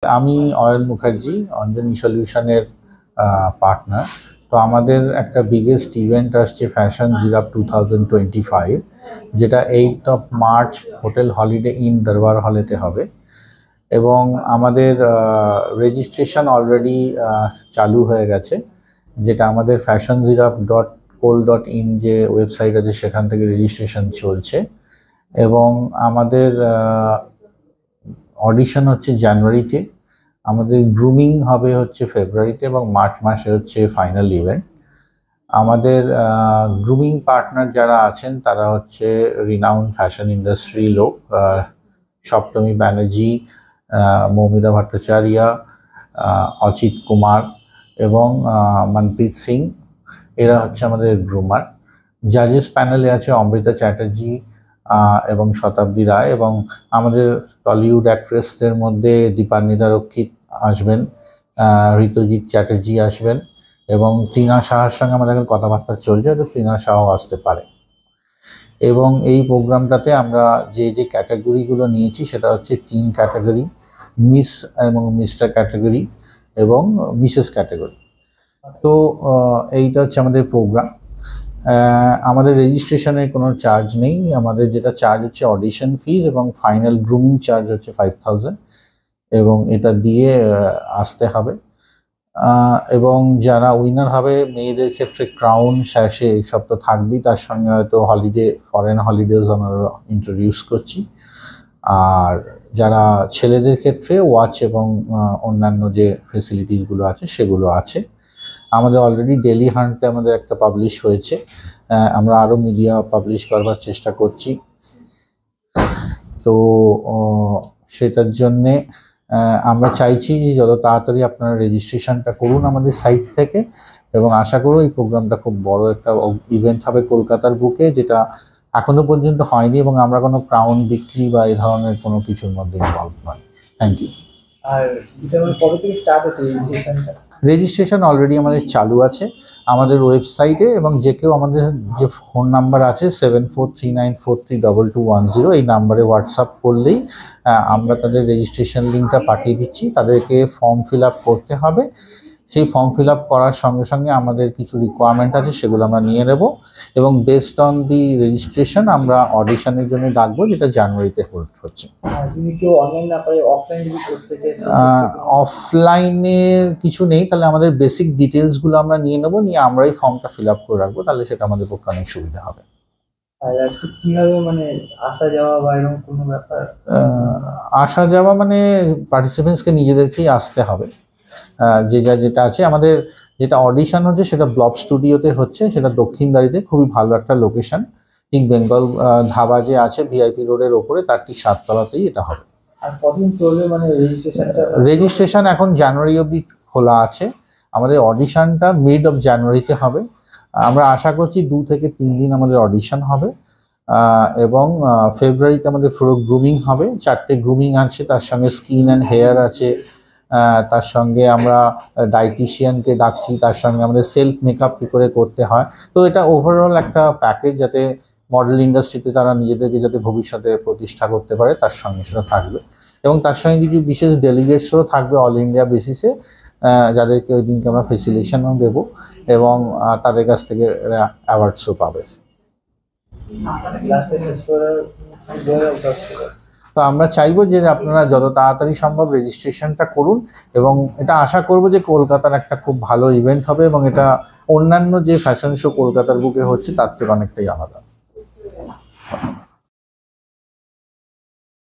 আমি অয়ন মুখার্জি অঞ্জনি সলিউশনের পার্টনার। তো আমাদের একটা বিগেস্ট ইভেন্ট আসছে ফ্যাশন জিরাফ 2025, যেটা 8 মার্চ হোটেল হলিডে ইন দরবার হলেতে হবে। এবং আমাদের রেজিস্ট্রেশন অলরেডি চালু হয়ে গেছে, যেটা আমাদের fashionziraf.col.in যে ওয়েবসাইট আছে সেখান থেকে রেজিস্ট্রেশন চলছে। এবং আমাদের অডিশন হচ্ছে জানুয়ারিতে, আমাদের গ্রুমিং হবে হচ্ছে ফেব্রুয়ারিতে, এবং মার্চ মাসে হচ্ছে ফাইনাল ইভেন্ট। আমাদের গ্রুমিং পার্টনার যারা আছেন তারা হচ্ছে রিনাউন্ড ফ্যাশন ইন্ডাস্ট্রি লোক, সপ্তমী ব্যানার্জি, মৌমিতা ভট্টাচার্য, অচিত কুমার এবং মনপ্রীত সিং, এরা হচ্ছে আমাদের গ্রুমার। জাজেস প্যানেলে আছে অমৃতা চ্যাটার্জি এবং শতাব্দী রায়, এবং আমাদের টলিউড অ্যাক্ট্রেসদের মধ্যে দীপান্বিতা রক্ষিত আসবেন, ঋতুজিৎ চ্যাটার্জি আসবেন, এবং তৃণা সাহার সঙ্গে আমাদের এখন কথাবার্তা চলছে, হয়তো তৃণা সাহাও আসতে পারে। এবং এই প্রোগ্রামটাতে আমরা যে যে ক্যাটাগরিগুলো নিয়েছি সেটা হচ্ছে 3 ক্যাটাগরি: মিস এবং মিস্টার ক্যাটাগরি এবং মিসেস ক্যাটাগরি। তো এইটা হচ্ছে আমাদের প্রোগ্রাম। আমাদের রেজিস্ট্রেশনের কোনো চার্জ নেই। আমাদের যেটা চার্জ হচ্ছে অডিশন ফিজ, এবং ফাইনাল গ্রুমিং চার্জ হচ্ছে 5000, এবং এটা দিয়ে আসতে হবে। এবং যারা উইনার হবে, মেয়েদের ক্ষেত্রে ক্রাউন, শ্যাশে এইসব তো থাকবেই, তার সঙ্গে হয়তো হলিডে, ফরেন হলিডেজ আমরা ইন্ট্রোডিউস করছি। আর যারা ছেলেদের ক্ষেত্রে ওয়াচ এবং অন্যান্য যে ফেসিলিটিসগুলো আছে সেগুলো আছে। আমাদের অলরেডি ডেলি হান্টে আমাদের একটা পাবলিশ হয়েছে, আমরা আরও মিডিয়া পাবলিশ করবার চেষ্টা করছি। তো সেটার জন্যে আমরা চাইছি যে যত তাড়াতাড়ি আপনারা রেজিস্ট্রেশনটা করুন আমাদের সাইট থেকে, এবং আশা করব এই প্রোগ্রামটা খুব বড় একটা ইভেন্ট হবে কলকাতার বুকে, যেটা এখনো পর্যন্ত হয়নি, এবং আমরা কোনো ক্রাউন বিক্রি বা এই ধরনের কোনো কিছুর মধ্যে ইনভলভ নয়। Thank you. আর কবে থেকে স্টার্ট হচ্ছে রেজিস্ট্রেশনটা? রেজিস্ট্রেশন অলরেডি আমাদের চালু আছে আমাদের ওয়েবসাইটে, এবং যে কেউ আমাদের যে ফোন নাম্বার আছে 7439432210, এই নাম্বারে হোয়াটসঅ্যাপ করলেই আমরা তাদের রেজিস্ট্রেশন লিঙ্কটা পাঠিয়ে দিচ্ছি। তাদেরকে ফর্ম ফিল আপ করতে হবে। সেই ফর্ম ফিল আপ করার সঙ্গে সঙ্গে আমাদের কিছু রিকোয়ারমেন্ট আছে, সেগুলো আমরা নিয়ে নেব, এবং বেসড অন দি রেজিস্ট্রেশন আমরা অডিশনের জন্য ডাকবো, যেটা জানুয়ারিতে হোল্ড হচ্ছে। যদি কেউ অনলাইন না পারে, অফলাইন যদি করতে চায়, অফলাইনে কিছু নেই, তাহলে আমাদের বেসিক ডিটেলসগুলো আমরা নিয়ে নেবো, নিয়ে আমরাই ফর্মটা ফিল আপ করে রাখবো, তাহলে সেটা আমাদের পক্ষে অনেক সুবিধা হবে। আর আজকে কিভাবে মানে আসা যাওয়া বা এরকম কোনো ব্যাপার? আসা যাওয়া মানে পার্টিসিপেন্টসকে নিজেদেরকেই আসতে হবে। যেটা আছে আমাদের, যেটা অডিশন হচ্ছে সেটা ব্লব স্টুডিওতে হচ্ছে, সেটা দক্ষিণদারিতে, খুবই ভালো একটা লোকেশন। ঠিক বেঙ্গল ধাবা যে আছে ভিআইপি রোডের ওপরে, তার ঠিক 7 তলাতেই এটা হবে। আর কতদিন চলবে মানে রেজিস্ট্রেশনটা? রেজিস্ট্রেশন এখন জানুয়ারি অবধি খোলা আছে। আমাদের অডিশনটা মিড অফ জানুয়ারিতে হবে। আমরা আশা করছি 2 থেকে 3 দিন আমাদের অডিশন হবে, এবং ফেব্রুয়ারিতে আমাদের পুরো গ্রুমিং হবে। 4টে গ্রুমিং আছে, তার সঙ্গে স্কিন অ্যান্ড হেয়ার আছে, তার সঙ্গে আমরা ডায়েটিশিয়ানকে ডাকছি, তার সঙ্গে আমাদের সেলফ মেকআপ কী করে করতে হয়। তো এটা ওভারঅল একটা প্যাকেজ, যাতে মডেল ইন্ডাস্ট্রিতে তারা নিজেদেরকে যাতে ভবিষ্যতে প্রতিষ্ঠা করতে পারে, তার সঙ্গে সেটা থাকবে। এবং তার সঙ্গে কিছু বিশেষ ডেলিগেটসও থাকবে অল ইন্ডিয়া বেসিসে, যাদেরকে ওই দিনকে আমরা ফেসিলিটেশনও দেবো, এবং তাদের কাছ থেকে অ্যাওয়ার্ডসও পাবে। তো আমরা চাইবো যে আপনারা যত তাড়াতাড়ি সম্ভব রেজিস্ট্রেশনটা করুন, এবং এটা আশা করব যে কলকাতার একটা খুব ভালো ইভেন্ট হবে, এবং এটা অন্যান্য যে ফ্যাশন শো কলকাতার বুকে হচ্ছে তার থেকে অনেকটাই আলাদা।